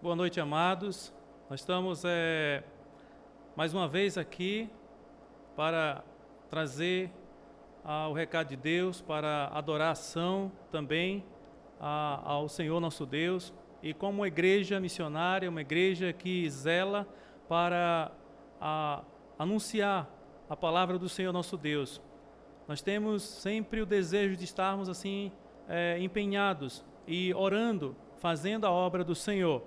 Boa noite, amados. Nós estamos mais uma vez aqui para trazer o recado de Deus, para adoração também ao Senhor nosso Deus. E como uma igreja missionária, uma igreja que zela para anunciar a palavra do Senhor nosso Deus. Nós temos sempre o desejo de estarmos assim empenhados e orando, fazendo a obra do Senhor.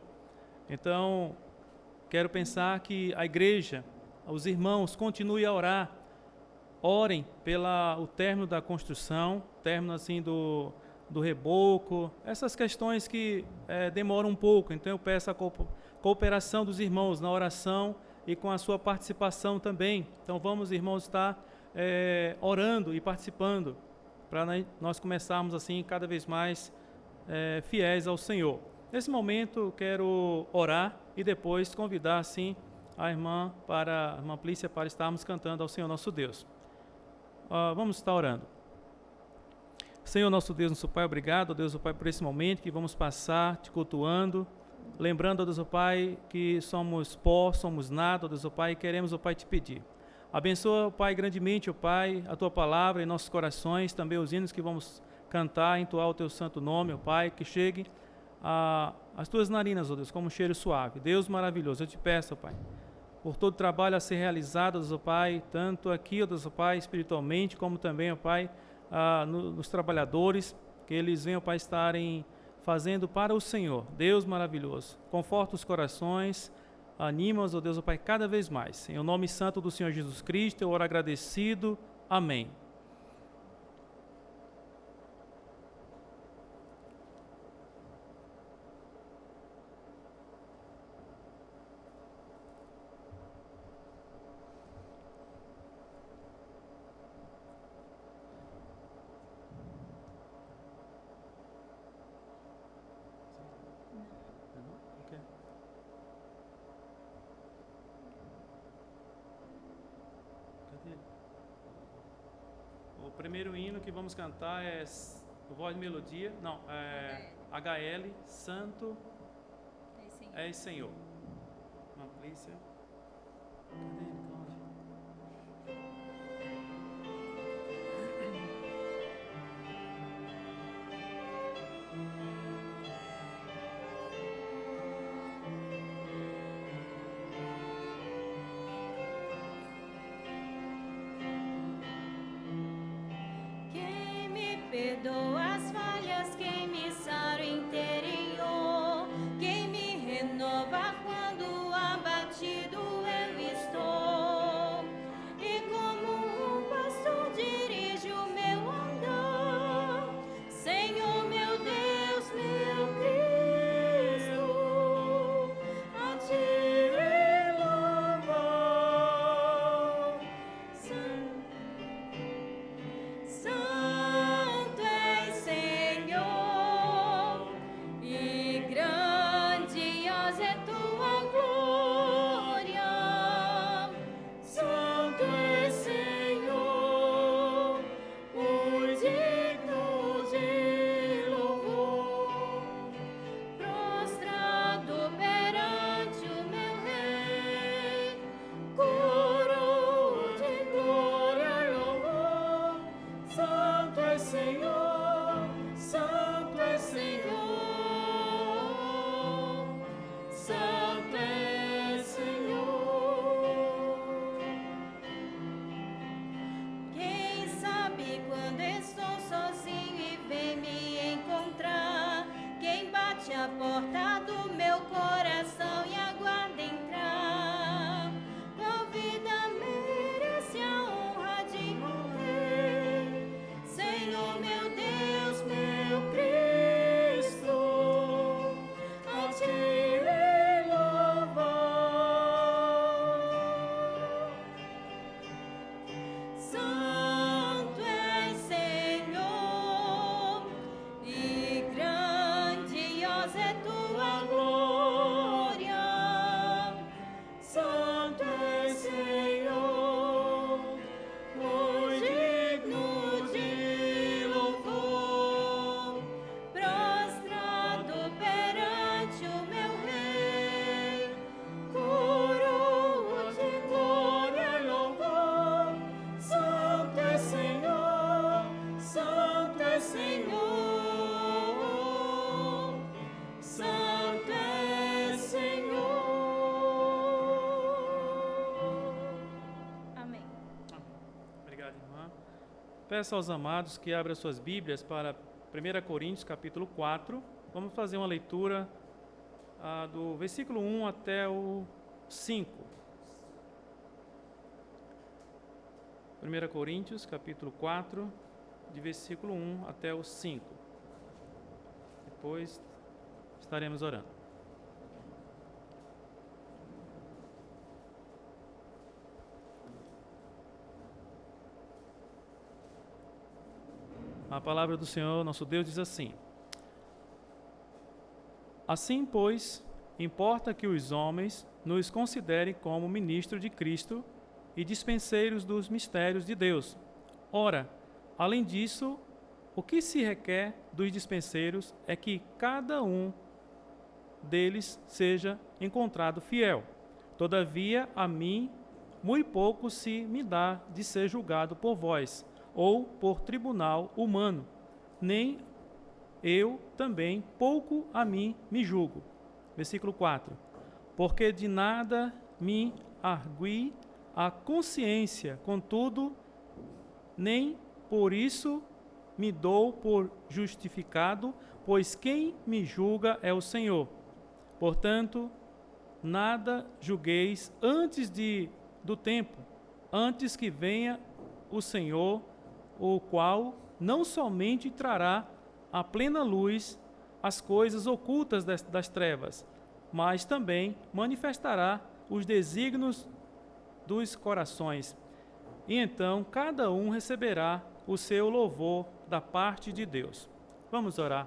Então, quero pensar que a igreja, os irmãos, continuem a orar, orem pelo término da construção, término assim do reboco, essas questões que demoram um pouco. Então eu peço a cooperação dos irmãos na oração e com a sua participação também. Então vamos, irmãos, estar orando e participando, para nós começarmos assim cada vez mais fiéis ao Senhor. Nesse momento eu quero orar e depois convidar assim a irmã Plícia para estarmos cantando ao Senhor nosso Deus. Vamos estar orando. Senhor nosso Deus, nosso Pai, obrigado, Deus, o Pai, por esse momento que vamos passar te cultuando, lembrando, Deus, o Pai, que somos pó, somos nada, Deus, o Pai, e queremos, o Pai, te pedir. Abençoa, Pai, grandemente, o Pai, a Tua palavra em nossos corações, também os hinos que vamos cantar, entoar o Teu santo nome, ó Pai, que chegue as Tuas narinas, ó Deus, como um cheiro suave. Deus maravilhoso, eu te peço, ó Pai, por todo o trabalho a ser realizado, ó Pai, tanto aqui, ó Deus, ó Pai, espiritualmente, como também, ó Pai, nos trabalhadores, que eles venham, Pai, estarem fazendo para o Senhor. Deus maravilhoso, conforta os corações, anima-os, ó Deus, ó Pai, cada vez mais. Em o nome santo do Senhor Jesus Cristo, eu oro agradecido. Amém. O primeiro hino que vamos cantar é Voz de Melodia, não, HL, Santo é Senhor. Irmã Plícia. Cadê ele, Cláudio? Perdoa as falhas, quem me sara o interior, quem me renova quando abatido Peço aos amados que abram suas Bíblias para 1 Coríntios, capítulo 4. Vamos fazer uma leitura do versículo 1 até o 5. 1 Coríntios, capítulo 4, de versículo 1 até o 5. Depois estaremos orando. A palavra do Senhor, nosso Deus, diz assim: Assim, pois, importa que os homens nos considerem como ministros de Cristo e dispenseiros dos mistérios de Deus. Ora, além disso, o que se requer dos dispenseiros é que cada um deles seja encontrado fiel. Todavia, a mim, muito pouco se me dá de ser julgado por vós, ou por tribunal humano, nem eu também pouco a mim me julgo. Versículo 4. Porque de nada me argui a consciência, contudo, nem por isso me dou por justificado, pois quem me julga é o Senhor. Portanto, nada julgueis antes do tempo, antes que venha o Senhor, o qual não somente trará à plena luz as coisas ocultas das trevas, mas também manifestará os desígnios dos corações. E então cada um receberá o seu louvor da parte de Deus. Vamos orar.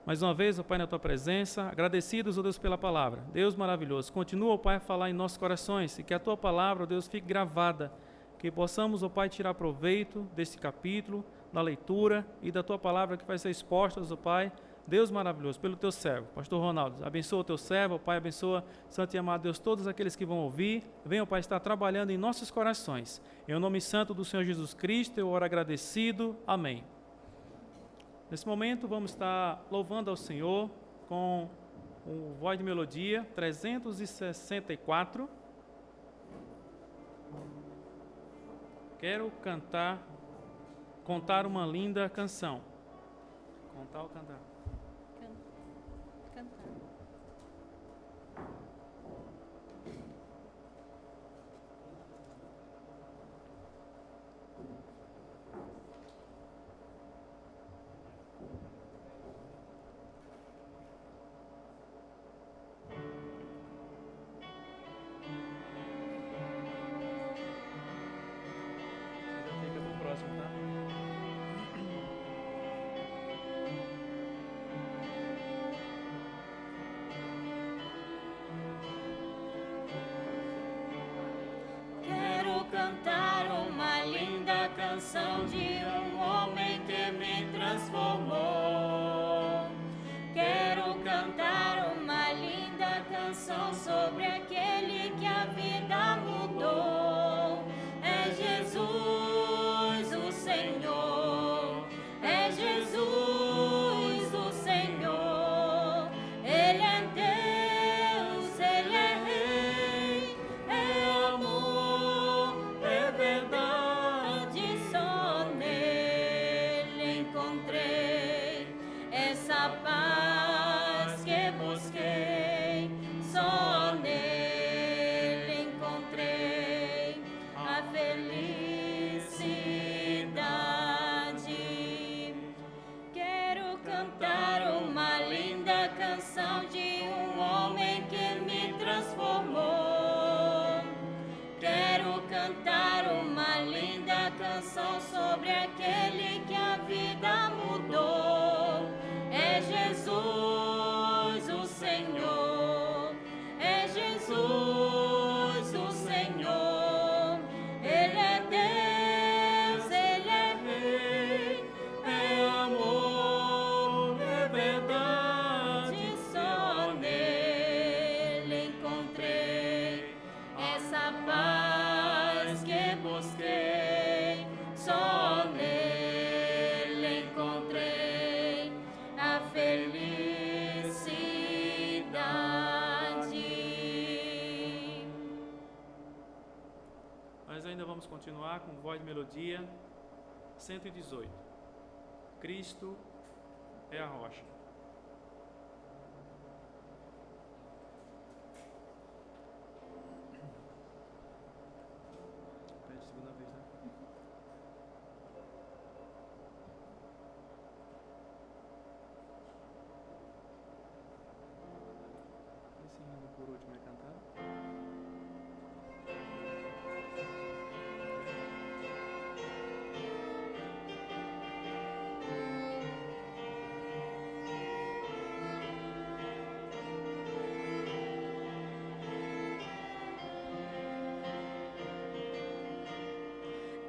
Mais uma vez, ó Pai, na Tua presença, agradecidos, ó Deus, pela palavra. Deus maravilhoso, continua, ó Pai, a falar em nossos corações e que a Tua palavra, ó Deus, fique gravada. Que possamos, ó Pai, tirar proveito deste capítulo, da leitura e da Tua palavra que vai ser exposta, ó Pai, Deus maravilhoso, pelo Teu servo, Pastor Ronaldo. Abençoa o Teu servo, ó Pai, abençoa, Santo e amado Deus, todos aqueles que vão ouvir. Venha, ó Pai, estar trabalhando em nossos corações. Em o nome santo do Senhor Jesus Cristo, eu oro agradecido. Amém. Nesse momento, vamos estar louvando ao Senhor com o Voz de Melodia 364. Quero contar uma linda canção. Contar ou cantar? Cantar. Fica pro próximo, tá? Quero cantar uma linda canção de um homem que me transformou. Quero cantar uma linda canção sobre aquele que a vida mudou. É Jesus, o Senhor. É Jesus, o Senhor. Ele é Deus, Ele é Rei. É amor, é verdade, só nele encontrei essa paz que busquei, só nele encontrei a felicidade. Quero cantar uma linda canção de um homem que me transformou. Quero cantar uma linda canção sobre aquele que a vida mudou. É Jesus, o Senhor. É Jesus, o Senhor. Ele é Deus, Ele é Rei. É amor, é verdade, só nele encontrei essa paz que busquei, só nele encontrei a felicidade. Nós ainda vamos continuar com Voz de Melodia 118. Cristo é a rocha. Pede segunda vez, né? Esse hino por último é cantado.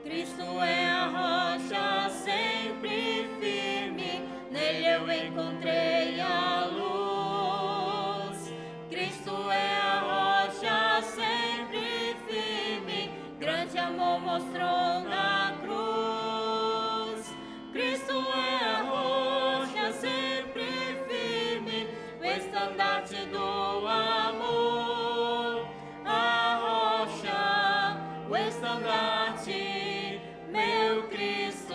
Cristo é a rocha sempre firme, nele eu encontrei a luz. Cristo é a rocha sempre firme, grande amor mostrou na cruz. Cristo é a rocha sempre firme, o estandarte do amor. A rocha, o estandarte, meu Cristo.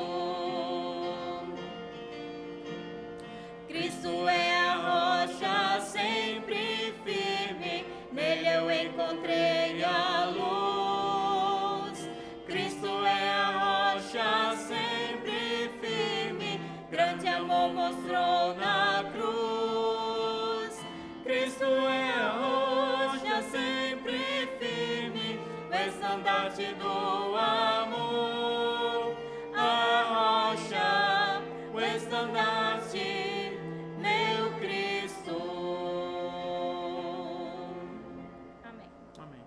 Cristo é a rocha sempre firme, nele eu encontrei a luz. Cristo é a rocha sempre firme, grande amor mostrou na cruz. Cristo é a rocha sempre firme, o estandarte do amor. A rocha, o estandarte, meu Cristo. Amém. Amém.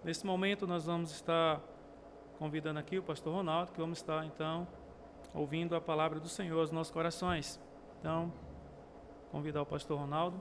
Nesse momento nós vamos estar convidando aqui o pastor Ronaldo, que vamos estar então ouvindo a palavra do Senhor aos nossos corações. Então, convidar o pastor Ronaldo.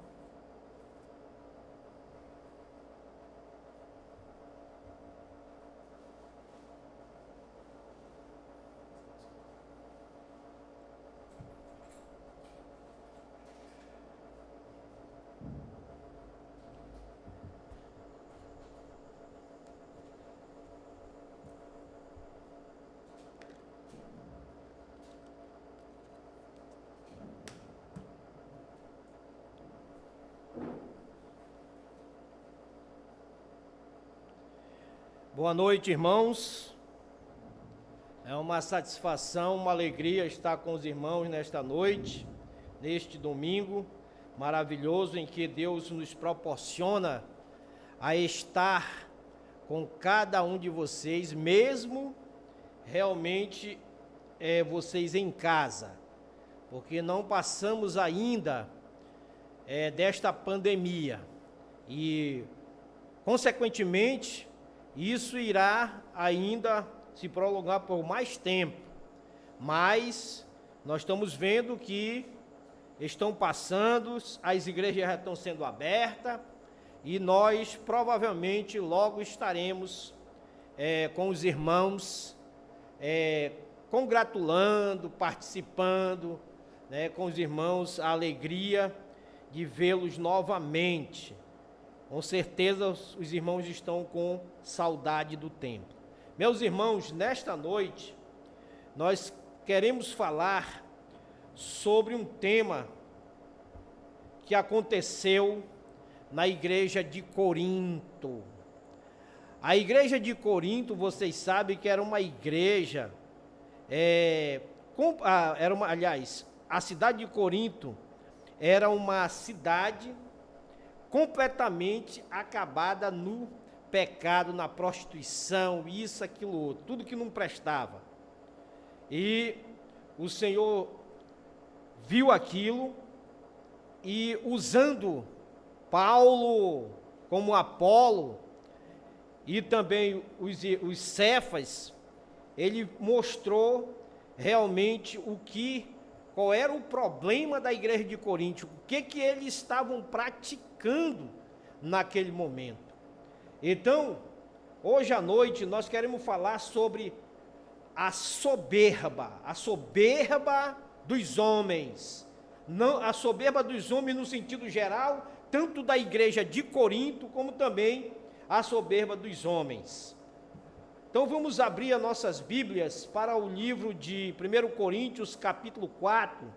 Boa noite, irmãos. É uma satisfação, uma alegria estar com os irmãos nesta noite, neste domingo maravilhoso em que Deus nos proporciona a estar com cada um de vocês, mesmo realmente vocês em casa, porque não passamos ainda desta pandemia e, consequentemente, isso irá ainda se prolongar por mais tempo, mas nós estamos vendo que estão passando, as igrejas já estão sendo abertas e nós provavelmente logo estaremos com os irmãos, congratulando, participando, com os irmãos, a alegria de vê-los novamente. Com certeza os irmãos estão com saudade do templo. Meus irmãos, nesta noite, nós queremos falar sobre um tema que aconteceu na igreja de Corinto. A igreja de Corinto, vocês sabem que era uma igreja, a cidade de Corinto era uma cidade completamente acabada no pecado, na prostituição, isso, aquilo, outro, tudo que não prestava. E o Senhor viu aquilo e, usando Paulo como Apolo e também os Cefas, ele mostrou realmente qual era o problema da igreja de Corinto, o que eles estavam praticando naquele momento. Então, hoje à noite nós queremos falar sobre a soberba dos homens. Não, a soberba dos homens no sentido geral, tanto da igreja de Corinto, como também a soberba dos homens. Então vamos abrir as nossas Bíblias para o livro de 1 Coríntios, capítulo 4,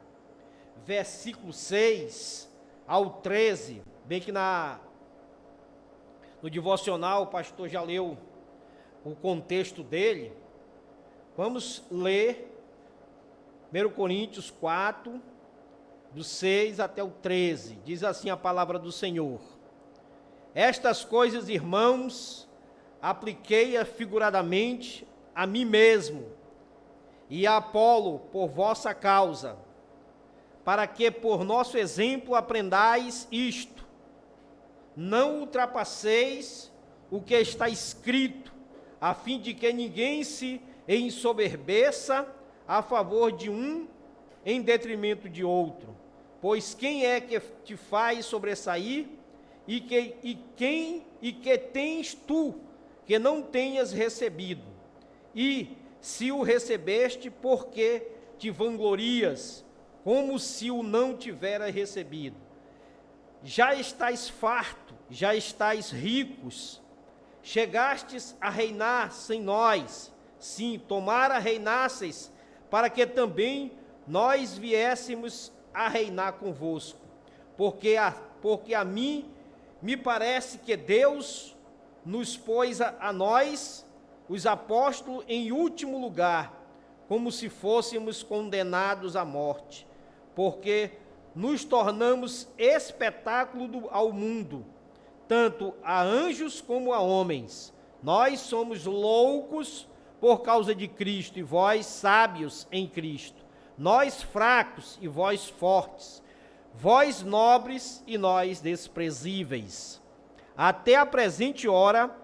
versículo 6 ao 13. Bem que no devocional o pastor já leu o contexto dele. Vamos ler 1 Coríntios 4, do 6 até o 13. Diz assim a palavra do Senhor: Estas coisas, irmãos, apliquei-a figuradamente a mim mesmo e a Apolo por vossa causa, para que por nosso exemplo aprendais isto: não ultrapasseis o que está escrito, a fim de que ninguém se ensoberbeça a favor de um em detrimento de outro. Pois quem é que te faz sobressair e que tens tu que não tenhas recebido? E se o recebeste, por que te vanglorias, como se o não tivera recebido? Já estais farto, já estais ricos, chegastes a reinar sem nós. Sim, tomara reinasseis, para que também nós viéssemos a reinar convosco. Porque a mim me parece que Deus nos pôs a nós, os apóstolos, em último lugar, como se fôssemos condenados à morte, porque nos tornamos espetáculo ao mundo, tanto a anjos como a homens. Nós somos loucos por causa de Cristo, e vós sábios em Cristo. Nós fracos e vós fortes. Vós nobres e nós desprezíveis. Até a presente hora,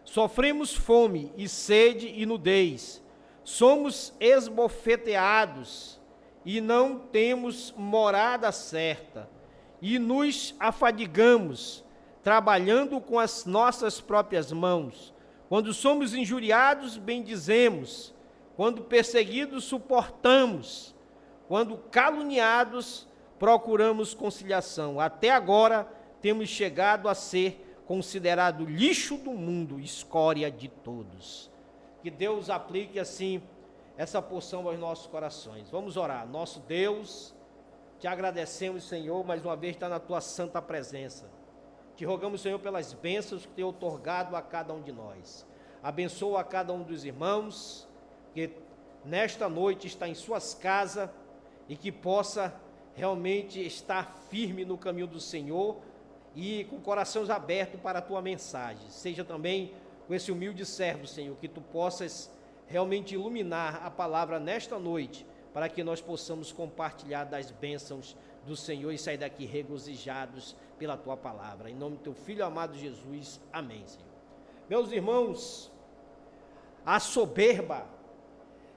sofremos fome e sede e nudez. Somos esbofeteados e não temos morada certa. E nos afadigamos, trabalhando com as nossas próprias mãos. Quando somos injuriados, bendizemos. Quando perseguidos, suportamos. Quando caluniados, procuramos conciliação. Até agora, temos chegado a ser considerado lixo do mundo, escória de todos. Que Deus aplique assim essa porção aos nossos corações. Vamos orar. Nosso Deus, te agradecemos, Senhor, mais uma vez está na tua santa presença. Te rogamos, Senhor, pelas bênçãos que tem otorgado a cada um de nós. Abençoa a cada um dos irmãos que nesta noite está em suas casas e que possa realmente estar firme no caminho do Senhor e com corações abertos para a tua mensagem. Seja também com esse humilde servo, Senhor, que tu possas realmente iluminar a palavra nesta noite, para que nós possamos compartilhar das bênçãos do Senhor e sair daqui regozijados pela tua palavra. Em nome do teu Filho amado Jesus, amém, Senhor. Meus irmãos, a soberba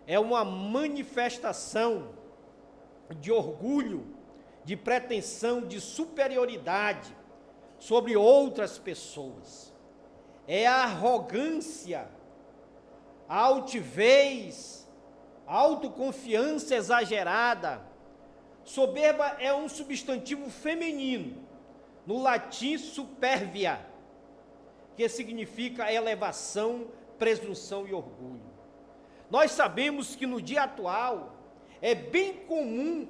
é uma manifestação de orgulho, de pretensão, de superioridade sobre outras pessoas. É a arrogância, a altivez, a autoconfiança exagerada. Soberba é um substantivo feminino, no latim superbia, que significa elevação, presunção e orgulho. Nós sabemos que no dia atual é bem comum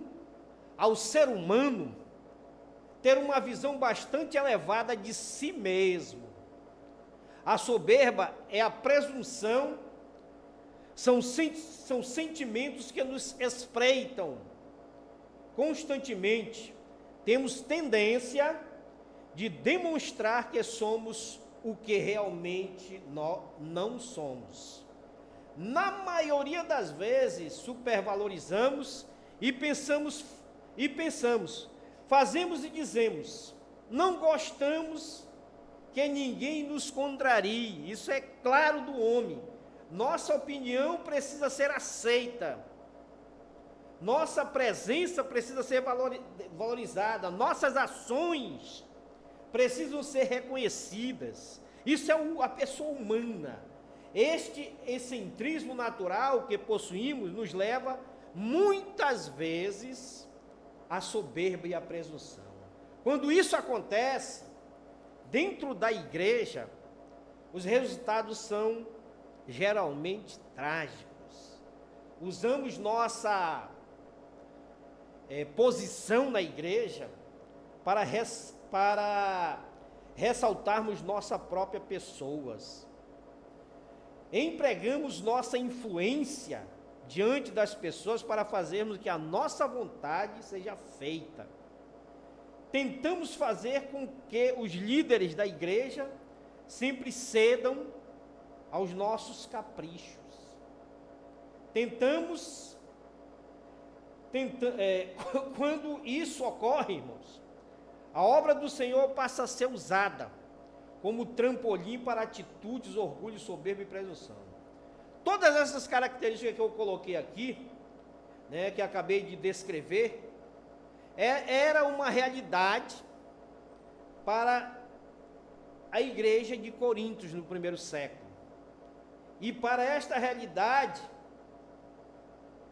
ao ser humano ter uma visão bastante elevada de si mesmo. A soberba é a presunção, são sentimentos que nos espreitam constantemente. Temos tendência de demonstrar que somos o que realmente nós não somos. Na maioria das vezes, supervalorizamos e pensamos, fazemos e dizemos, não gostamos que ninguém nos contrarie. Isso é claro do homem. Nossa opinião precisa ser aceita. Nossa presença precisa ser valorizada. Nossas ações precisam ser reconhecidas. Isso é a pessoa humana. Este excentrismo natural que possuímos nos leva muitas vezes à soberba e à presunção. Quando isso acontece dentro da igreja, os resultados são geralmente trágicos. Usamos nossa posição na igreja para ressaltarmos nossa própria pessoas. Empregamos nossa influência diante das pessoas para fazermos que a nossa vontade seja feita. Tentamos fazer com que os líderes da igreja sempre cedam aos nossos caprichos. Quando isso ocorre, irmãos, a obra do Senhor passa a ser usada como trampolim para atitudes, orgulho, soberba e presunção. Todas essas características que eu coloquei aqui, né, que acabei de descrever, era uma realidade para a igreja de Corinto no primeiro século. E para esta realidade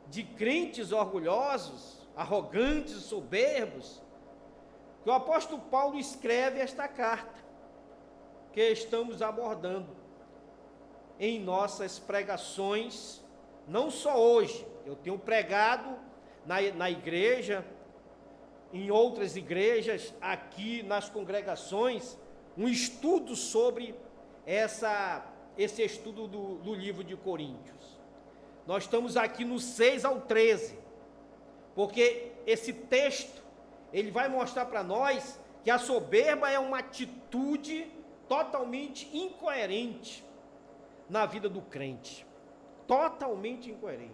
de crentes orgulhosos, arrogantes, soberbos, que o apóstolo Paulo escreve esta carta, que estamos abordando em nossas pregações, não só hoje. Eu tenho pregado na igreja, em outras igrejas, aqui nas congregações, um estudo sobre esse estudo do livro de Coríntios. Nós estamos aqui no 6 ao 13, porque esse texto, ele vai mostrar para nós que a soberba é uma atitude totalmente incoerente na vida do crente. Totalmente incoerente.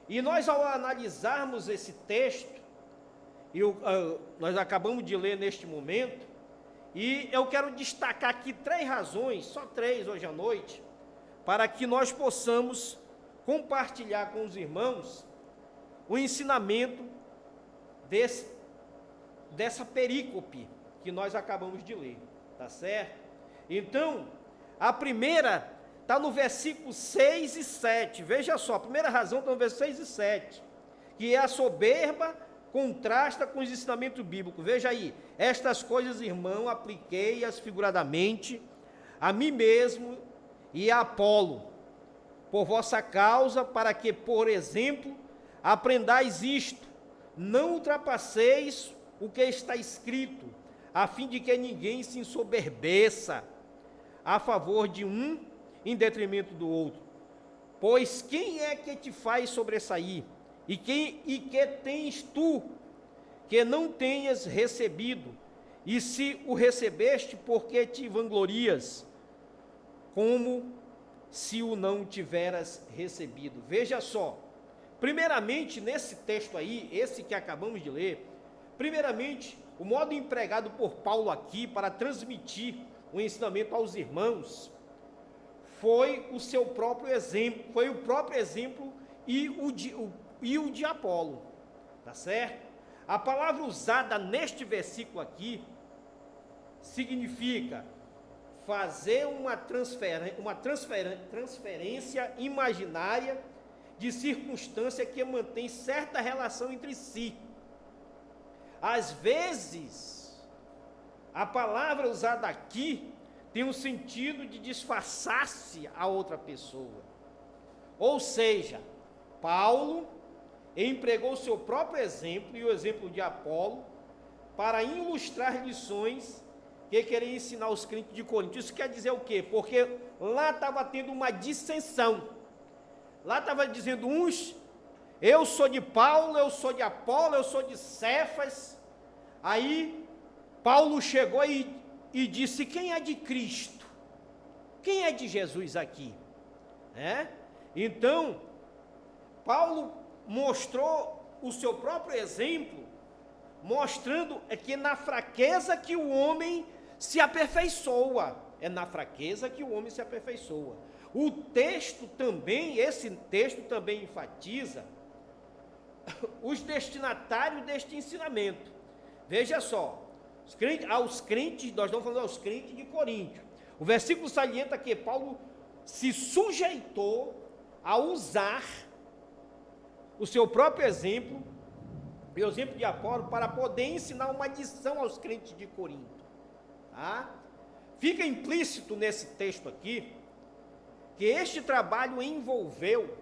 E nós, ao analisarmos esse texto, nós acabamos de ler neste momento, e eu quero destacar aqui 3 razões, só 3 hoje à noite, para que nós possamos compartilhar com os irmãos o ensinamento dessa perícope que nós acabamos de ler, tá certo? Então, a primeira está no versículo 6 e 7, veja só, a primeira razão está no versículo 6 e 7, que é a soberba contrasta com os ensinamentos bíblicos. Veja aí, estas coisas, irmão, apliquei-as figuradamente a mim mesmo e a Apolo, por vossa causa, para que, por exemplo, aprendais isto, não ultrapasseis o que está escrito, a fim de que ninguém se ensoberbeça a favor de um em detrimento do outro. Pois quem é que te faz sobressair? E que tens tu, que não tenhas recebido? E se o recebeste, por que te vanglorias, como se o não tiveras recebido? Veja só, primeiramente, nesse texto aí, esse que acabamos de ler, primeiramente, o modo empregado por Paulo aqui para transmitir o ensinamento aos irmãos foi o seu próprio exemplo, foi o próprio exemplo e o de Apolo, tá certo? A palavra usada neste versículo aqui significa fazer uma transferência imaginária de circunstância que mantém certa relação entre si. Às vezes, a palavra usada aqui tem um sentido de disfarçar-se a outra pessoa. Ou seja, Paulo empregou seu próprio exemplo e o exemplo de Apolo para ilustrar lições que queria ensinar os crentes de Corinto. Isso quer dizer o quê? Porque lá estava tendo uma dissensão. Lá estava dizendo uns, eu sou de Paulo, eu sou de Apolo, eu sou de Cefas. Aí Paulo chegou e disse, quem é de Cristo? Quem é de Jesus aqui? Então, Paulo mostrou o seu próprio exemplo, mostrando que na fraqueza que o homem se aperfeiçoa. É na fraqueza que o homem se aperfeiçoa. Esse texto também enfatiza os destinatários deste ensinamento. Veja só, aos crentes, nós estamos falando aos crentes de Corinto. O versículo salienta que Paulo se sujeitou a usar o seu próprio exemplo, e o exemplo de Apolo, para poder ensinar uma lição aos crentes de Corinto. Tá? Fica implícito nesse texto aqui, que este trabalho envolveu,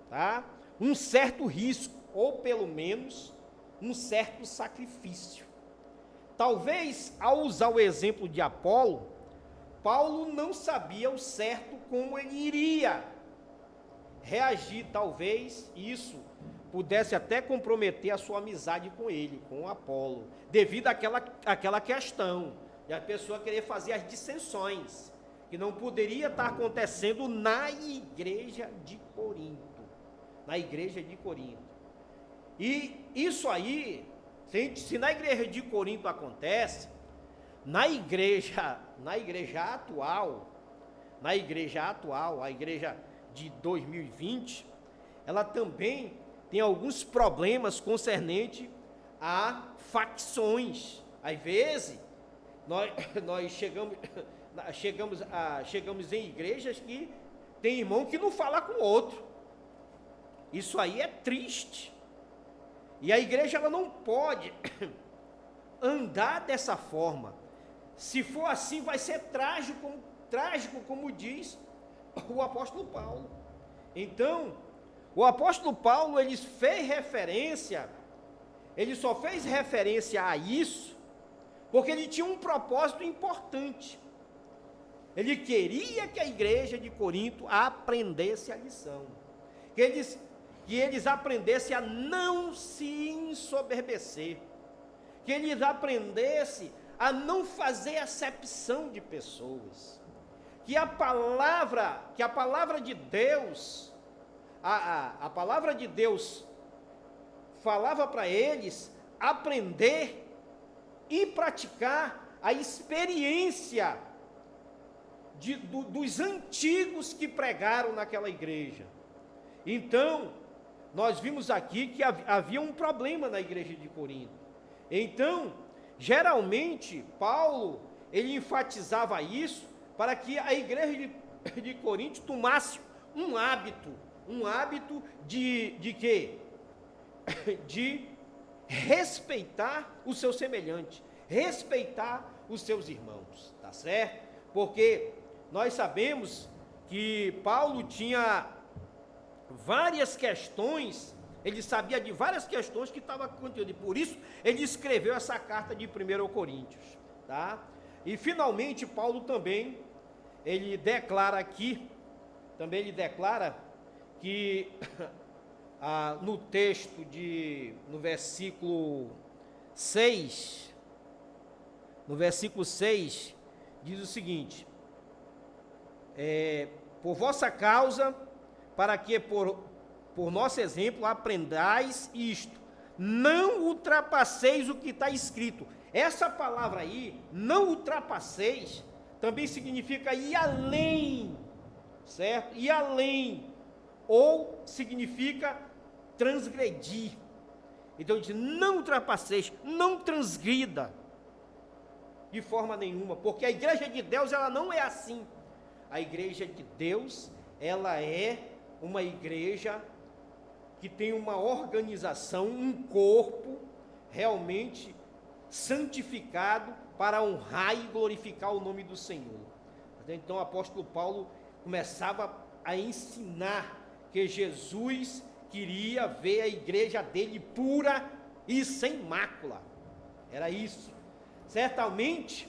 tá, um certo risco, ou pelo menos um certo sacrifício. Talvez, ao usar o exemplo de Apolo, Paulo não sabia ao certo como ele iria reagir. Talvez isso pudesse até comprometer a sua amizade com ele, com Apolo, devido àquela questão de a pessoa querer fazer as dissensões, que não poderia estar acontecendo na igreja de Corinto. Na igreja de Corinto. E isso aí, se na igreja de Corinto acontece, na igreja atual, a igreja de 2020, ela também tem alguns problemas concernentes a facções. Às vezes, nós chegamos em igrejas que tem irmão que não fala com o outro. Isso aí é triste. E a igreja ela não pode andar dessa forma. Se for assim, vai ser trágico, como diz o apóstolo Paulo. Então, o apóstolo Paulo, ele só fez referência a isso, porque ele tinha um propósito importante. Ele queria que a igreja de Corinto aprendesse a lição. Que eles aprendessem a não se ensoberbecer. Que eles aprendessem a não fazer acepção de pessoas. Que a palavra de Deus, a palavra de Deus falava para eles aprender e praticar a experiência dos antigos que pregaram naquela igreja. Então, nós vimos aqui que havia um problema na igreja de Corinto. Então, geralmente, Paulo, ele enfatizava isso para que a igreja de Corinto tomasse um hábito de quê? De respeitar o seu semelhante, respeitar os seus irmãos, tá certo? Porque nós sabemos que Paulo tinha várias questões, ele sabia de várias questões que estavam acontecendo, e por isso ele escreveu essa carta de 1 Coríntios, tá? E finalmente Paulo também, ele declara que no texto no versículo 6, diz o seguinte: por vossa causa, para que por nosso exemplo aprendais isto, não ultrapasseis o que está escrito. Essa palavra aí, não ultrapasseis, também significa ir além, certo? Ir além, ou significa transgredir. Então diz, não ultrapasseis, não transgrida de forma nenhuma, porque a igreja de Deus, ela não é assim. A igreja de Deus, ela é uma igreja que tem uma organização, um corpo realmente santificado para honrar e glorificar o nome do Senhor. Então o apóstolo Paulo começava a ensinar que Jesus queria ver a igreja dele pura e sem mácula. Era isso. Certamente,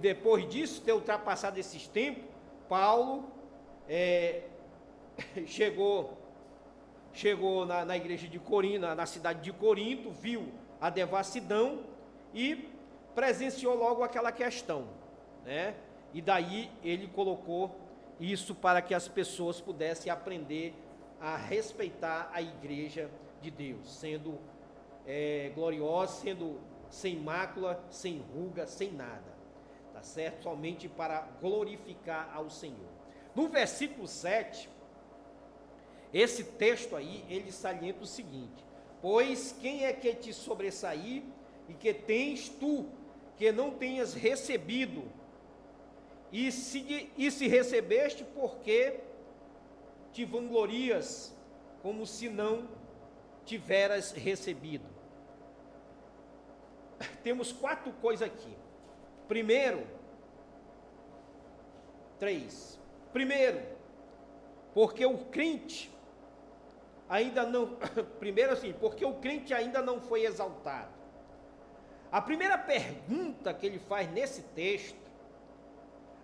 depois disso, ter ultrapassado esses tempos, Paulo chegou na igreja de Corinto, na cidade de Corinto, viu a devassidão e presenciou logo aquela questão, né? E daí ele colocou isso para que as pessoas pudessem aprender a respeitar a igreja de Deus, sendo gloriosa, sendo sem mácula, sem ruga, sem nada, tá certo? Somente para glorificar ao Senhor. No versículo 7, esse texto aí, ele salienta o seguinte: pois quem é que te sobressair e que tens tu, que não tenhas recebido? E se recebeste, porque te vanglorias, como se não tiveras recebido? Temos 4 coisas aqui. Primeiro, porque o crente ainda não, primeiro assim, porque o crente ainda não foi exaltado. A primeira pergunta que ele faz nesse texto,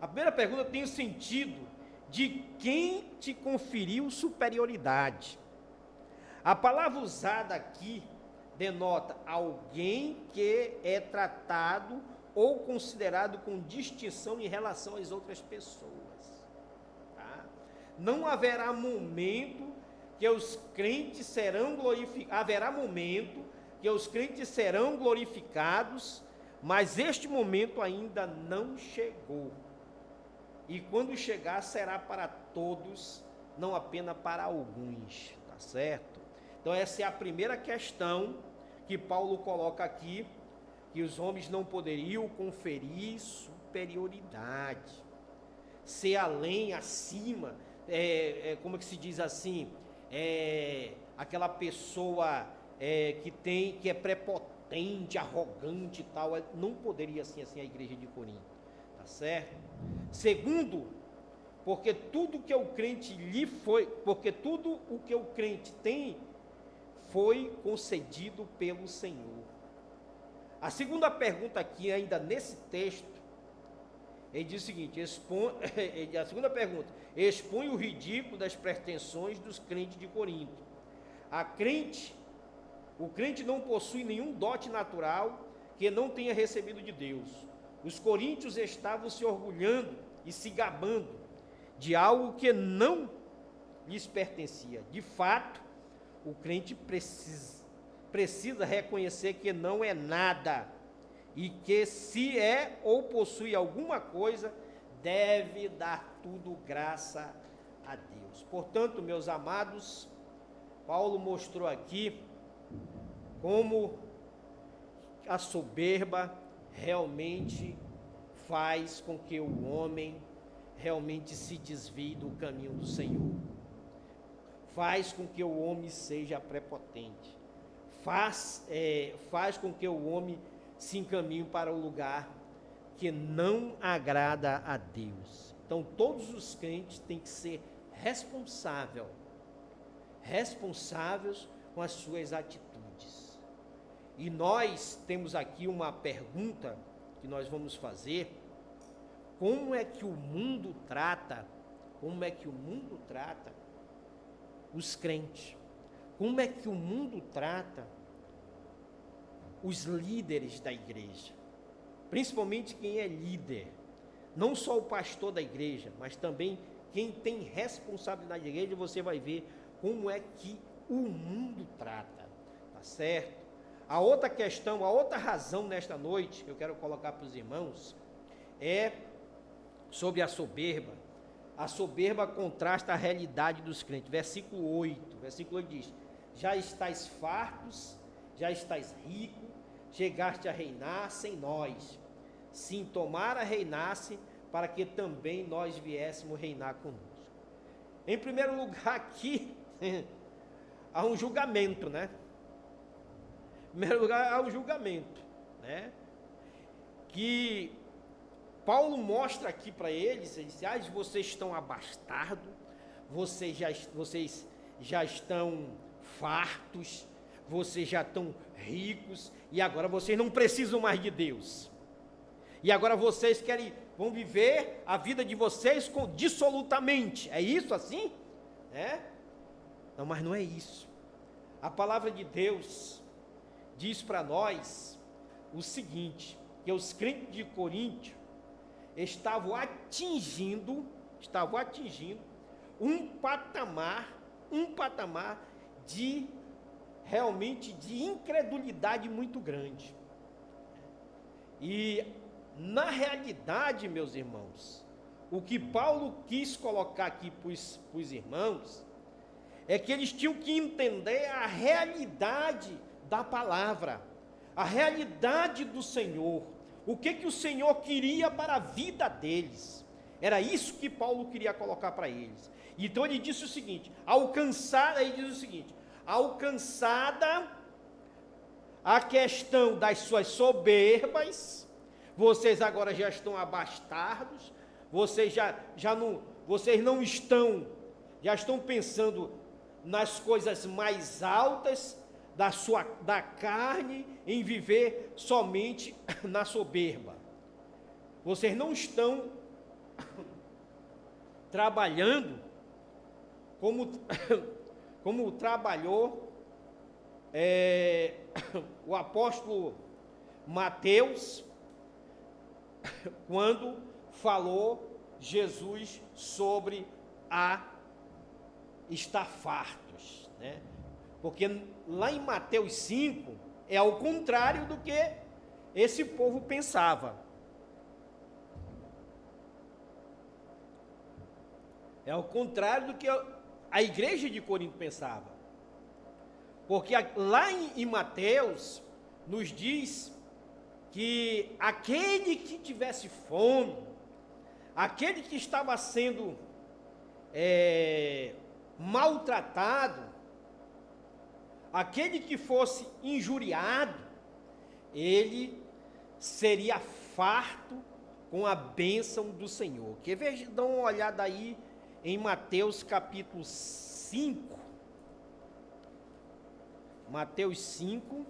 a primeira pergunta tem o sentido de quem te conferiu superioridade. A palavra usada aqui denota alguém que é tratado ou considerado com distinção em relação às outras pessoas. Tá? Não haverá momento que os crentes serão glorificados, haverá momento que os crentes serão glorificados, mas este momento ainda não chegou. E quando chegar, será para todos, não apenas para alguns, tá certo? Então essa é a primeira questão que Paulo coloca aqui, que os homens não poderiam conferir superioridade, ser além, acima, como que se diz assim, aquela pessoa que é prepotente, arrogante e tal, não poderia ser assim a igreja de Corinto, tá certo? Segundo, porque tudo que o crente tudo o que o crente tem foi concedido pelo Senhor. A segunda pergunta aqui, ainda nesse texto, ele diz o seguinte, a segunda pergunta, expõe o ridículo das pretensões dos crentes de Corinto. O crente não possui nenhum dote natural que não tenha recebido de Deus. Os coríntios estavam se orgulhando e se gabando de algo que não lhes pertencia. De fato, o crente precisa reconhecer que não é nada e que se é ou possui alguma coisa, deve dar tudo graça a Deus. Portanto, meus amados, Paulo mostrou aqui como a soberba realmente faz com que o homem realmente se desvie do caminho do Senhor. Faz com que o homem seja prepotente. Faz com que o homem se encaminhe para o lugar que não agrada a Deus. Então, todos os crentes têm que ser responsáveis com as suas atitudes. E nós temos aqui uma pergunta que nós vamos fazer: como é que o mundo trata os crentes? Como é que o mundo trata os líderes da igreja? Principalmente quem é líder, não só o pastor da igreja, mas também quem tem responsabilidade da igreja. Você vai ver como é que o mundo trata, tá certo? A outra questão, a outra razão nesta noite que eu quero colocar para os irmãos é sobre a soberba. A soberba contrasta a realidade dos crentes. Versículo 8 diz: já estáis fartos, já estáis ricos, chegaste a reinar sem nós. Sim, tomara reinasse, para que também nós viéssemos reinar conosco. Em primeiro lugar aqui, há um julgamento, né? Em primeiro lugar, há um julgamento, né? Que Paulo mostra aqui para eles, ele diz: vocês estão abastados, vocês já estão fartos, vocês já estão ricos, e agora vocês não precisam mais de Deus. E agora vocês vão viver a vida de vocês dissolutamente. É isso assim? Não, mas não é isso. A palavra de Deus diz para nós o seguinte, que os crentes de Corinto estavam atingindo um patamar de realmente de incredulidade muito grande. E na realidade, meus irmãos, o que Paulo quis colocar aqui para os irmãos é que eles tinham que entender a realidade da palavra, a realidade do Senhor, o que o Senhor queria para a vida deles. Era isso que Paulo queria colocar para eles. Então ele disse o seguinte: alcançada a questão das suas soberbas, vocês agora já estão abastados, vocês não estão já estão pensando nas coisas mais altas da carne, em viver somente na soberba. Vocês não estão trabalhando como trabalhou o apóstolo Mateus, quando falou Jesus sobre estar fartos, né? Porque lá em Mateus 5 é ao contrário do que esse povo pensava. É ao contrário do que a igreja de Corinto pensava. Porque lá em Mateus nos diz que aquele que tivesse fome, aquele que estava sendo maltratado, aquele que fosse injuriado, ele seria farto com a bênção do Senhor. Quer ver? Dá uma olhada aí em Mateus capítulo 5. Mateus 5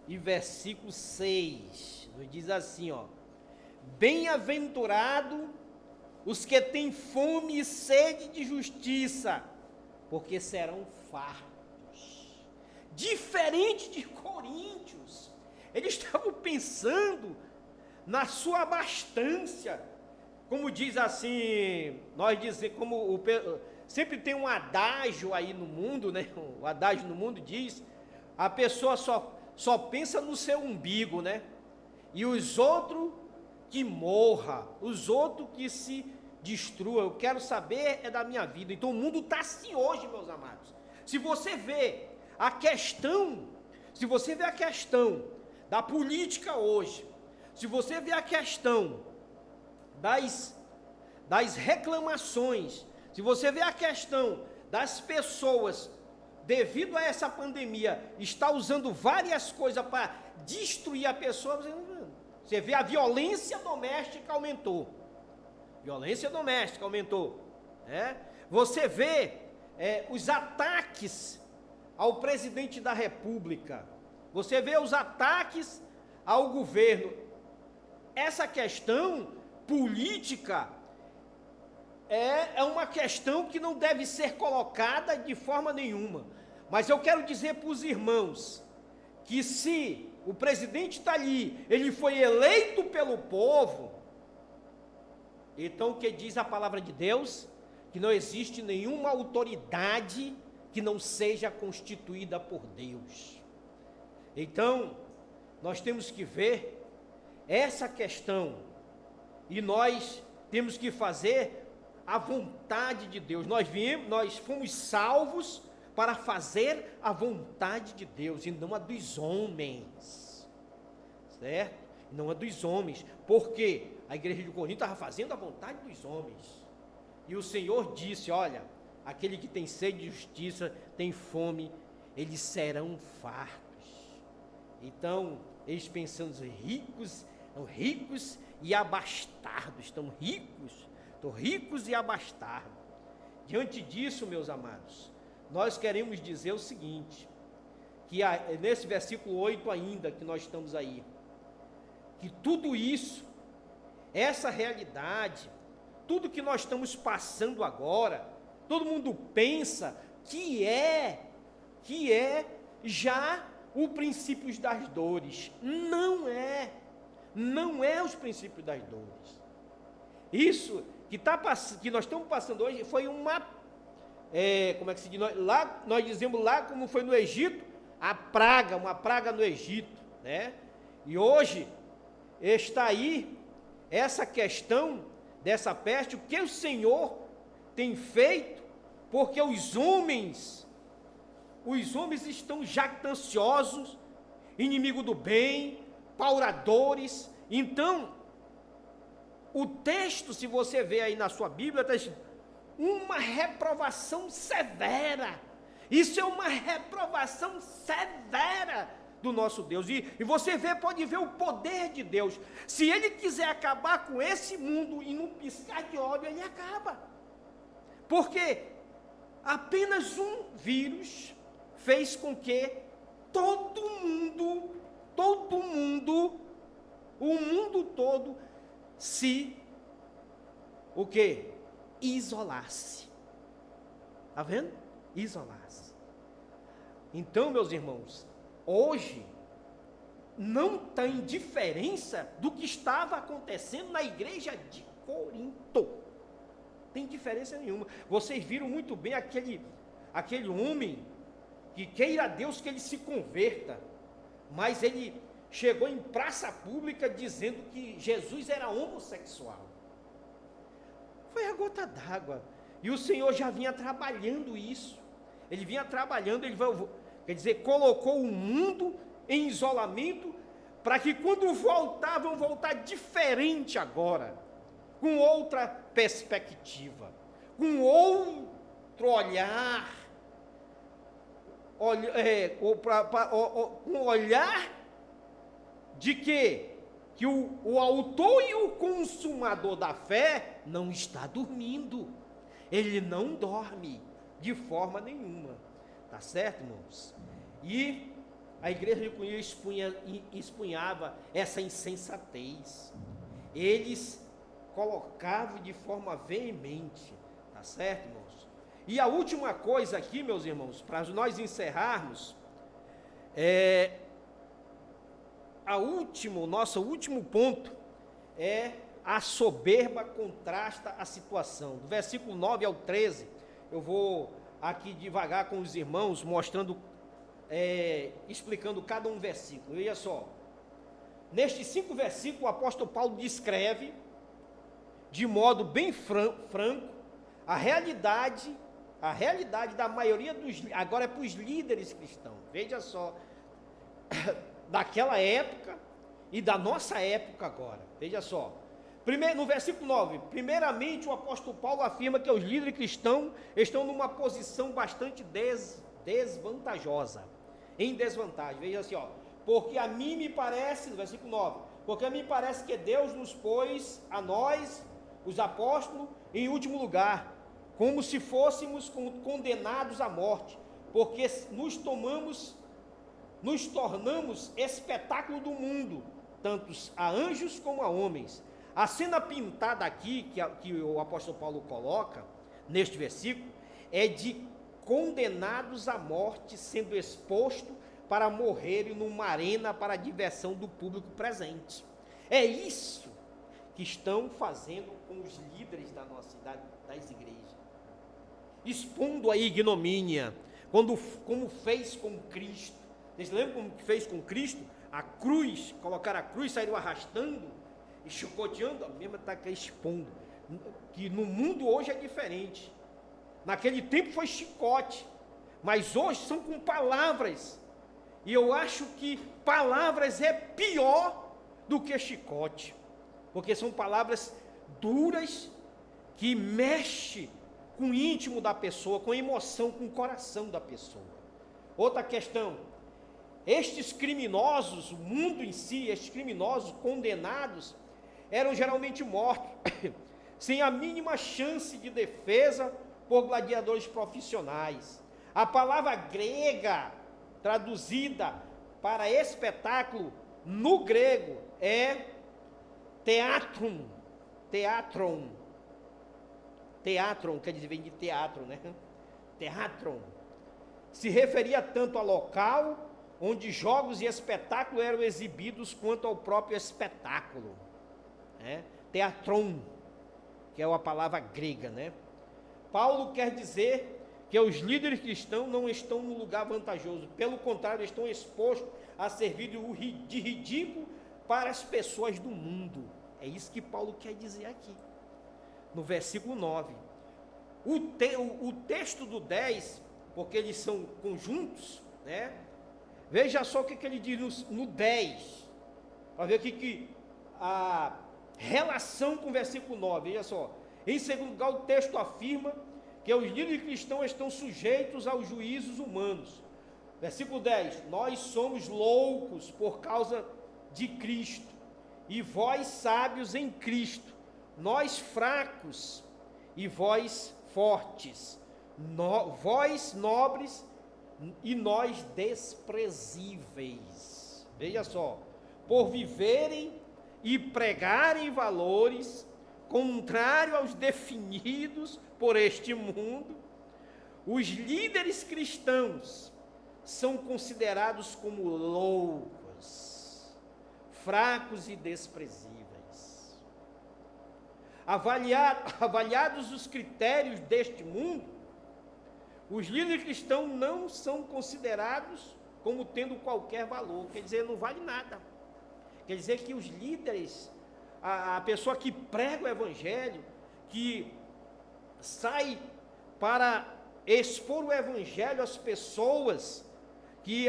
e versículo 6. Nos diz assim, ó: bem-aventurado os que têm fome e sede de justiça, porque serão fartos. Diferente de Coríntios, eles estavam pensando na sua abastança. Como diz assim, nós dizemos, sempre tem um adágio aí no mundo, né? O adágio no mundo diz, a pessoa só pensa no seu umbigo, né? E os outros que morra, os outros que se destrua. Eu quero saber é da minha vida. Então o mundo está assim hoje, meus amados. Se você vê a questão da política hoje, se você vê a questão das reclamações, se você vê a questão das pessoas, devido a essa pandemia, está usando várias coisas para destruir a pessoa, você vê a violência doméstica aumentou. Né? Você vê os ataques ao presidente da República, você vê os ataques ao governo. Essa questão política é uma questão que não deve ser colocada de forma nenhuma. Mas eu quero dizer para os irmãos que se o presidente está ali, ele foi eleito pelo povo, então o que diz a palavra de Deus? Que não existe nenhuma autoridade que não seja constituída por Deus. Então, nós temos que ver essa questão e nós temos que fazer a vontade de Deus. Nós fomos salvos para fazer a vontade de Deus e não a dos homens, certo? Não a dos homens, porque a igreja de Corinto estava fazendo a vontade dos homens, e o Senhor disse, olha, aquele que tem sede de justiça, tem fome, eles serão fartos. Então, eles pensando ricos e abastados, estão ricos e abastados. Diante disso, meus amados, nós queremos dizer o seguinte, que nesse versículo 8 ainda, que nós estamos aí, que tudo isso, essa realidade, tudo que nós estamos passando agora, todo mundo pensa que é já o princípio das dores. Não é os princípios das dores. Isso que nós estamos passando hoje foi uma, como é que se diz? Lá, nós dizemos lá como foi no Egito, uma praga no Egito, né? E hoje está aí essa questão dessa peste, o que o Senhor tem feito, porque os homens estão jactanciosos, inimigo do bem, pauradores. Então, o texto, se você vê aí na sua Bíblia, está escrito, uma reprovação severa. Isso é uma reprovação severa do nosso Deus. E você pode ver o poder de Deus. Se Ele quiser acabar com esse mundo em um piscar de olho, Ele acaba. Porque apenas um vírus fez com que todo mundo, o mundo todo se, o quê? Isolasse. Está vendo? Isolasse. Então, meus irmãos, hoje não tem diferença do que estava acontecendo na igreja de Corinto. Tem diferença nenhuma. Vocês viram muito bem aquele homem que queira a Deus que ele se converta, mas ele chegou em praça pública dizendo que Jesus era homossexual. Foi a gota d'água. E o Senhor já vinha trabalhando isso. Ele vinha trabalhando, quer dizer, colocou o mundo em isolamento, para que quando vão voltar diferente agora, com outra perspectiva, com outro olhar, com um olhar de que o autor e o consumador da fé não está dormindo, ele não dorme de forma nenhuma, tá certo, irmãos? E a igreja de Corinto expunhava essa insensatez, eles colocavam de forma veemente, tá certo, irmãos? E a última coisa aqui, meus irmãos, para nós encerrarmos, nosso último ponto é a soberba contrasta a situação. Do versículo 9 ao 13, eu vou aqui devagar com os irmãos, mostrando, explicando cada um versículo. Veja só, nestes 5 versículos, o apóstolo Paulo descreve, de modo bem franco, a realidade da maioria agora é para os líderes cristãos. Veja só, daquela época e da nossa época agora. Veja só, no versículo 9, primeiramente o apóstolo Paulo afirma que os líderes cristãos estão numa posição bastante desvantajosa, em desvantagem. Veja assim, porque a mim me parece, no versículo 9, porque a mim parece que Deus nos pôs a nós, os apóstolos, em último lugar, como se fôssemos condenados à morte, porque nos tornamos espetáculo do mundo, tanto a anjos como a homens. A cena pintada aqui, que o apóstolo Paulo coloca, neste versículo, é de condenados à morte, sendo exposto para morrerem numa arena para a diversão do público presente. É isso que estão fazendo com os líderes da nossa cidade, das igrejas. Expondo a ignomínia, como fez com Cristo. Vocês lembram como que fez com Cristo? A cruz, colocaram a cruz, saíram arrastando e chicoteando, a mesma está expondo. Que no mundo hoje é diferente. Naquele tempo foi chicote, mas hoje são com palavras. E eu acho que palavras é pior do que chicote, porque são palavras duras que mexem com o íntimo da pessoa, com a emoção, com o coração da pessoa. Outra questão, estes criminosos, o mundo em si, estes criminosos condenados, eram geralmente mortos, sem a mínima chance de defesa por gladiadores profissionais. A palavra grega, traduzida para espetáculo, no grego, é teatron, quer dizer, vem de teatro, né? Teatron. Se referia tanto ao local onde jogos e espetáculos eram exibidos, quanto ao próprio espetáculo, né? Teatron, que é uma palavra grega, né? Paulo quer dizer que os líderes cristãos não estão no lugar vantajoso, pelo contrário, estão expostos a servir de ridículo para as pessoas do mundo. É isso que Paulo quer dizer aqui, no versículo 9. O texto do 10, porque eles são conjuntos, né? Veja só o que ele diz no 10, para ver aqui que a relação com o versículo 9, veja só. Em segundo lugar, o texto afirma que os líderes cristãos estão sujeitos aos juízos humanos, Versículo 10: nós somos loucos por causa de Cristo, e vós sábios em Cristo, nós fracos e vós fortes, vós nobres e nós desprezíveis. Veja só, por viverem e pregarem valores contrário aos definidos por este mundo, os líderes cristãos são considerados como loucos, fracos e desprezíveis. Avaliados os critérios deste mundo, os líderes cristãos não são considerados como tendo qualquer valor, quer dizer, não vale nada. Quer dizer que os líderes, a pessoa que prega o evangelho, que sai para expor o evangelho às pessoas, que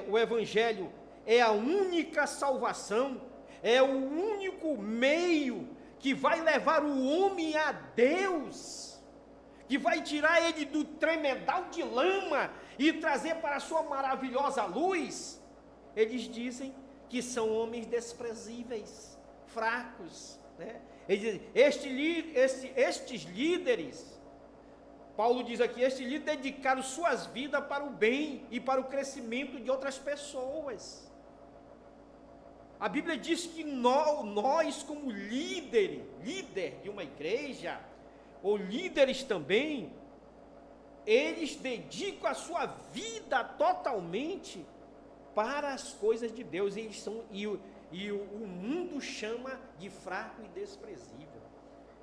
o evangelho é a única salvação, é o único meio que vai levar o homem a Deus, que vai tirar ele do tremedal de lama e trazer para a sua maravilhosa luz. Eles dizem que são homens desprezíveis, fracos, né? Eles dizem, estes líderes, Paulo diz aqui, estes líderes dedicaram suas vidas para o bem e para o crescimento de outras pessoas. A Bíblia diz que nós como líder de uma igreja, ou líderes também, eles dedicam a sua vida totalmente para as coisas de Deus, e o mundo chama de fraco e desprezível,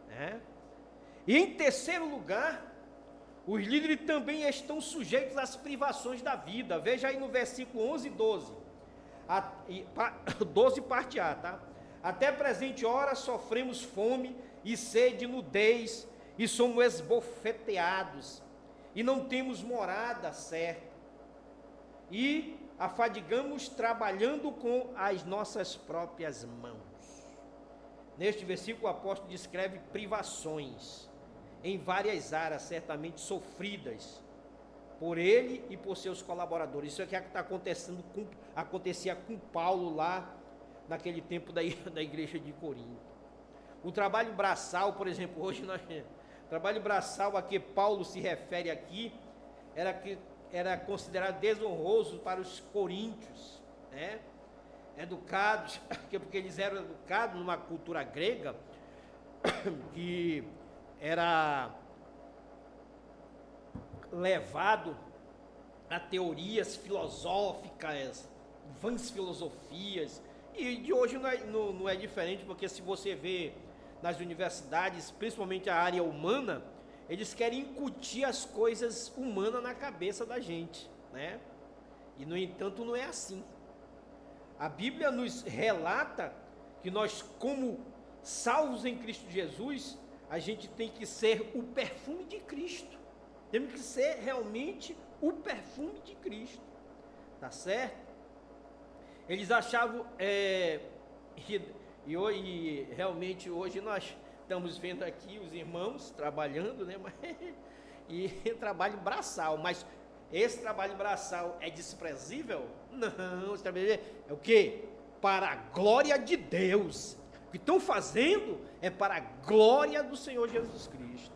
né? E em terceiro lugar, os líderes também estão sujeitos às privações da vida. Veja aí no versículo 11 e 12. 12 parte A, tá? Até presente hora sofremos fome e sede, nudez, e somos esbofeteados, e não temos morada certa, e afadigamos trabalhando com as nossas próprias mãos. Neste versículo o apóstolo descreve privações em várias áreas, certamente sofridas por ele e por seus colaboradores. Isso é o que está acontecendo acontecia com Paulo lá naquele tempo da igreja de Corinto. O trabalho braçal, por exemplo, hoje nós trabalho braçal a que Paulo se refere aqui era considerado desonroso para os coríntios, né? Educados, porque eles eram educados numa cultura grega que era levado a teorias filosóficas, vãs filosofias, e de hoje não é diferente, porque se você vê nas universidades, principalmente a área humana, eles querem incutir as coisas humanas na cabeça da gente, né? E no entanto não é assim. A Bíblia nos relata que nós, como salvos em Cristo Jesus, a gente tem que ser o perfume de Cristo. Temos que ser realmente o perfume de Cristo. Tá certo? Eles achavam, e realmente hoje nós estamos vendo aqui os irmãos trabalhando, né? E trabalho braçal, mas esse trabalho braçal é desprezível? Não, esse trabalho é o quê? Para a glória de Deus. O que estão fazendo é para a glória do Senhor Jesus Cristo,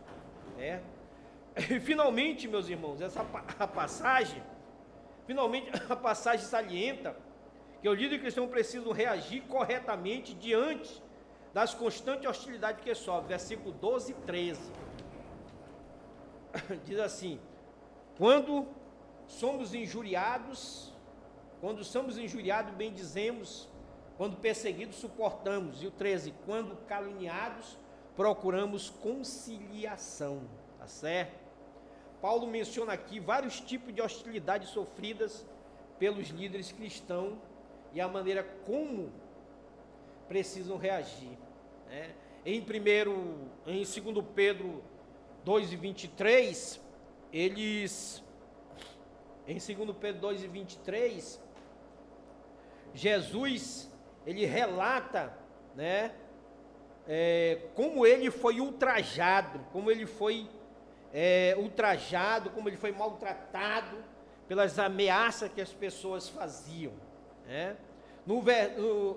né? E finalmente, meus irmãos, a passagem salienta que o líder cristão precisa reagir corretamente diante das constantes hostilidades que sofre. Versículo 12 e 13. Diz assim: quando somos injuriados, bendizemos, quando perseguidos, suportamos. E o 13, quando caluniados, procuramos conciliação. Tá certo? Paulo menciona aqui vários tipos de hostilidades sofridas pelos líderes cristãos e a maneira como precisam reagir, né? Em 2 Pedro 2 e 23, em 2 Pedro 2 e 23, Jesus, ele relata, né, como ele foi ultrajado, como ele foi maltratado pelas ameaças que as pessoas faziam, né?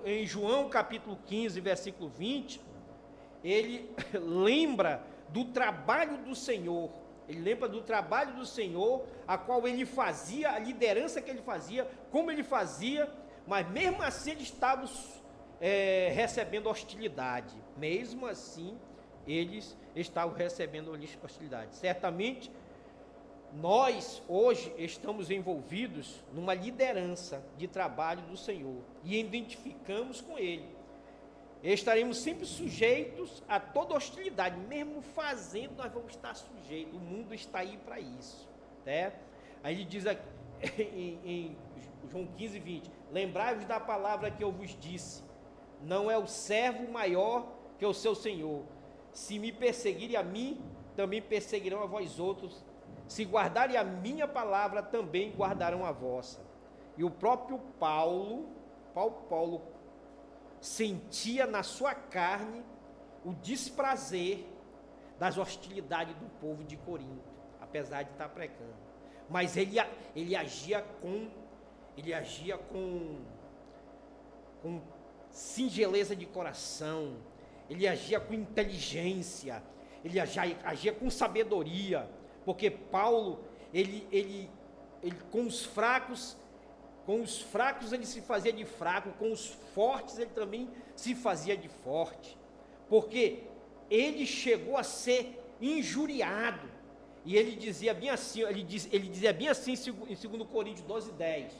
Em João capítulo 15, versículo 20, ele lembra do trabalho do Senhor, a qual ele fazia, a liderança que ele fazia, como ele fazia, mas mesmo assim eles estavam recebendo hostilidade, mesmo assim eles estavam recebendo hostilidade. Certamente, nós hoje estamos envolvidos numa liderança de trabalho do Senhor e identificamos com Ele. Estaremos sempre sujeitos a toda hostilidade, mesmo fazendo, nós vamos estar sujeitos. O mundo está aí para isso, né? Aí ele diz aqui, em João 15, 20: lembrai-vos da palavra que eu vos disse, não é o servo maior que o seu senhor. Se me perseguirem a mim, também perseguirão a vós outros. Se guardarem a minha palavra, também guardarão a vossa. E o próprio Paulo sentia na sua carne o desprazer das hostilidades do povo de Corinto, apesar de estar pregando. Mas ele agia com singeleza de coração, ele agia com inteligência, ele agia com sabedoria, porque Paulo, ele com os fracos ele se fazia de fraco, com os fortes ele também se fazia de forte, porque ele chegou a ser injuriado, e ele dizia bem assim, ele dizia bem assim em 2 Coríntios 12:10,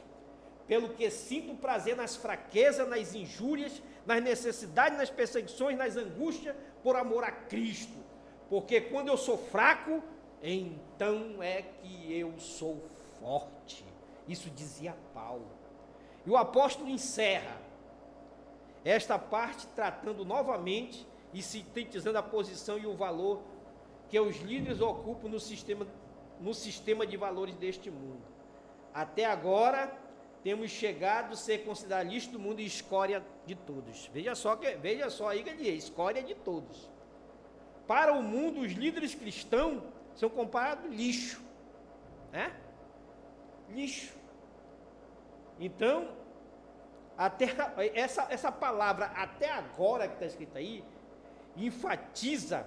pelo que sinto prazer nas fraquezas, nas injúrias, nas necessidades, nas perseguições, nas angústias, por amor a Cristo, porque quando eu sou fraco, então é que eu sou forte. Isso dizia Paulo. E o apóstolo encerra esta parte tratando novamente e sintetizando a posição e o valor que os líderes ocupam no sistema de valores deste mundo. Até agora, temos chegado a ser considerados lixo do mundo e escória de todos. Veja só aí que ele diz, escória de todos. Para o mundo, os líderes cristãos são comparados lixo, né? Lixo. Então, até essa palavra até agora que está escrita aí, enfatiza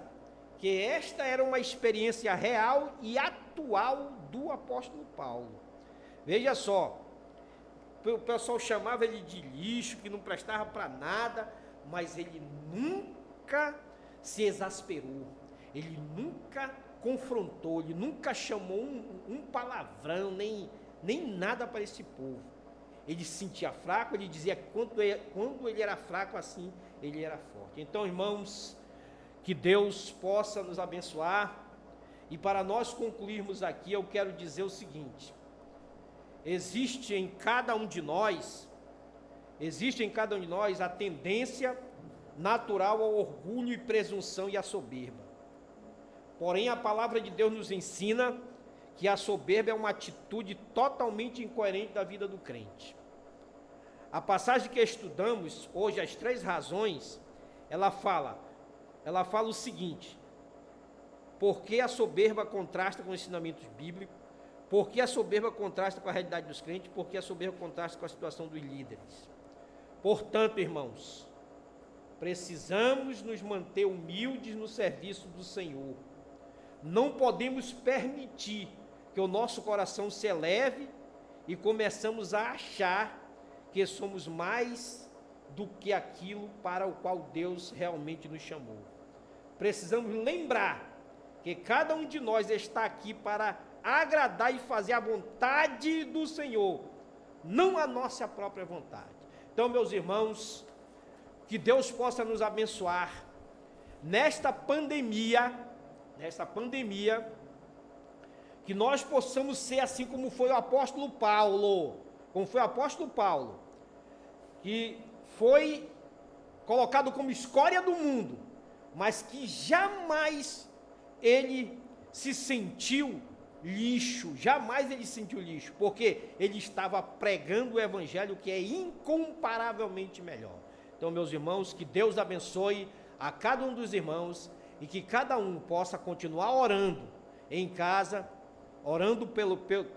que esta era uma experiência real e atual do apóstolo Paulo. Veja só, o pessoal chamava ele de lixo, que não prestava para nada, mas ele nunca se exasperou, ele nunca confrontou, ele nunca chamou um palavrão, nem nada para esse povo. Ele se sentia fraco, ele dizia que quando ele era fraco assim, ele era forte. Então, irmãos, que Deus possa nos abençoar, e para nós concluirmos aqui, eu quero dizer o seguinte: existe em cada um de nós a tendência natural ao orgulho e presunção e à soberba. Porém, a palavra de Deus nos ensina que a soberba é uma atitude totalmente incoerente da vida do crente. A passagem que estudamos hoje, as 3 razões, ela fala o seguinte: por que a soberba contrasta com os ensinamentos bíblicos? Por que a soberba contrasta com a realidade dos crentes? Por que a soberba contrasta com a situação dos líderes? Portanto, irmãos, precisamos nos manter humildes no serviço do Senhor. Não podemos permitir que o nosso coração se eleve e começamos a achar que somos mais do que aquilo para o qual Deus realmente nos chamou. Precisamos lembrar que cada um de nós está aqui para agradar e fazer a vontade do Senhor, não a nossa própria vontade. Então, meus irmãos, que Deus possa nos abençoar nesta pandemia, que nós possamos ser assim como foi o apóstolo Paulo, que foi colocado como escória do mundo, mas que jamais ele se sentiu lixo, porque ele estava pregando o evangelho que é incomparavelmente melhor. Então, meus irmãos, que Deus abençoe a cada um dos irmãos e que cada um possa continuar orando em casa, orando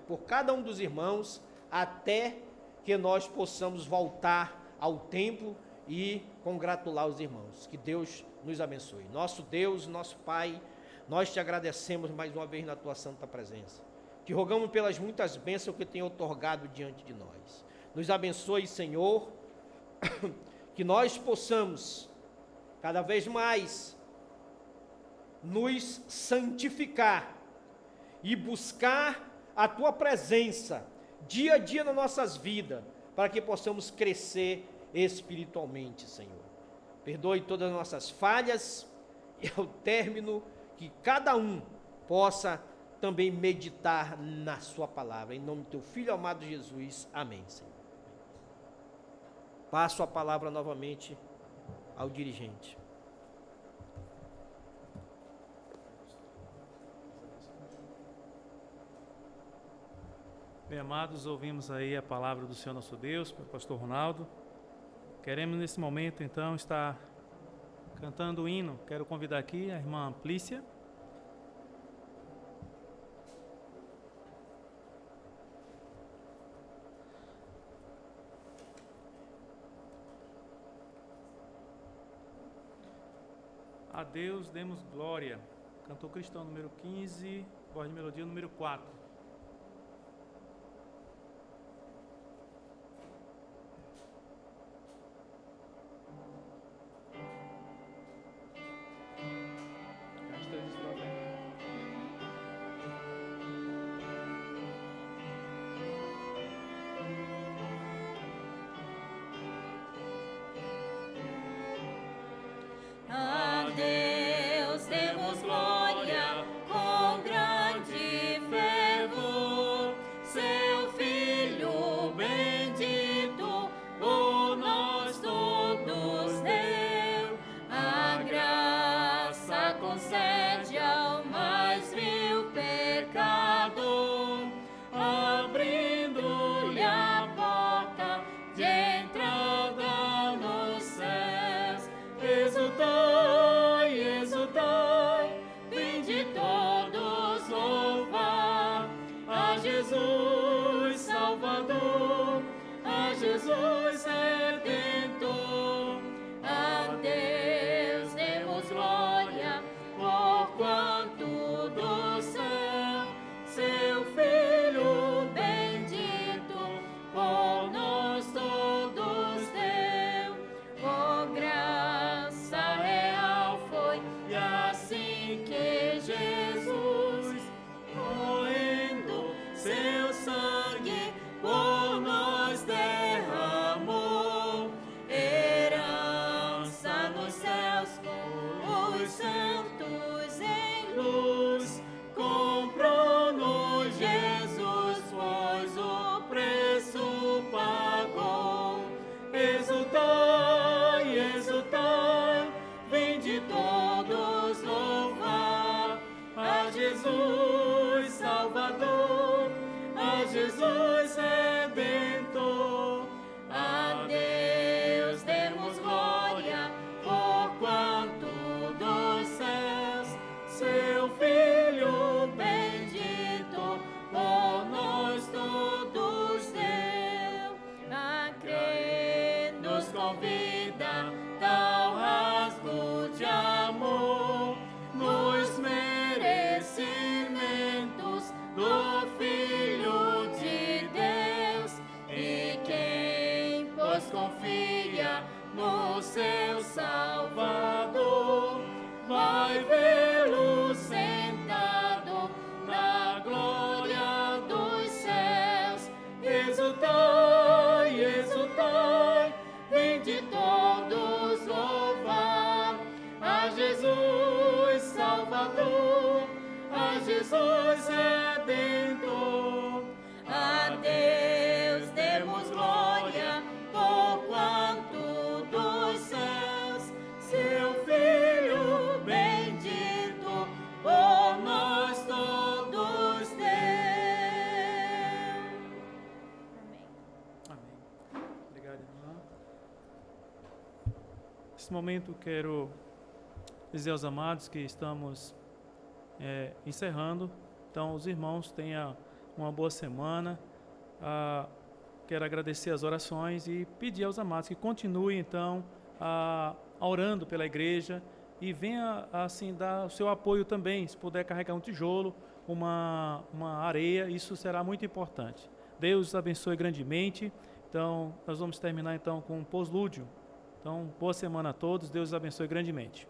por cada um dos irmãos, até que nós possamos voltar ao templo e congratular os irmãos. Que Deus nos abençoe. Nosso Deus, nosso Pai, nós te agradecemos mais uma vez na tua santa presença. Te rogamos pelas muitas bênçãos que tem otorgado diante de nós. Nos abençoe, Senhor, que nós possamos cada vez mais nos santificar e buscar a tua presença dia a dia nas nossas vidas, para que possamos crescer espiritualmente, Senhor. Perdoe todas as nossas falhas e ao término que cada um possa também meditar na sua palavra. Em nome do teu Filho amado Jesus. Amém, Senhor. Passo a palavra novamente ao dirigente. Bem, amados, ouvimos aí a palavra do Senhor nosso Deus, pelo pastor Ronaldo. Queremos nesse momento, então, estar cantando o hino. Quero convidar aqui a irmã Amplícia. A Deus demos glória. Cantor cristão número 15, voz de melodia número 4. A Deus demos glória com grande fervor, seu Filho bendito por nós todos deu. A graça concede ao mais vil pecador, abrindo-lhe a porta de entrada nos céus. Exultai, exultai, vinde todos louvar a Jesus Salvador, a Jesus Redentor. A Deus demos glória, porquanto do céu seu Filho bendito por nós todos deu. Com graça real foi, e assim que Jesus, moendo seu sangue, por nós derramou. Herança nos céus com os santos em luz, comprou-nos Jesus, pois o preço pagou. Exultai, exultai, vinde todos louvar a Jesus Salvador, a Jesus Redentor. A Deus demos glória, porquanto dos céus seu Filho bendito por nós todos deu. A crer nos convida tal rasgo de amor nos merecimentos do Filho de Deus. E quem, pois, confia no seu Salvador, vai vê-lo sentado na glória dos céus. Exultai, exultai, vinde todos louvar a Jesus Salvador, a Jesus Redentor. A Deus demos glória, porquanto dos céus seu Filho bendito por nós todos deu. Amém. Amém. Obrigado, irmã. Nesse momento quero dizer aos amados que estamos encerrando Então, os irmãos tenham uma boa semana. Quero agradecer as orações e pedir aos amados que continuem, então, orando pela igreja e venha, assim, dar o seu apoio também. Se puder carregar um tijolo, uma areia, isso será muito importante. Deus os abençoe grandemente. Então, nós vamos terminar, então, com um poslúdio. Então, boa semana a todos. Deus os abençoe grandemente.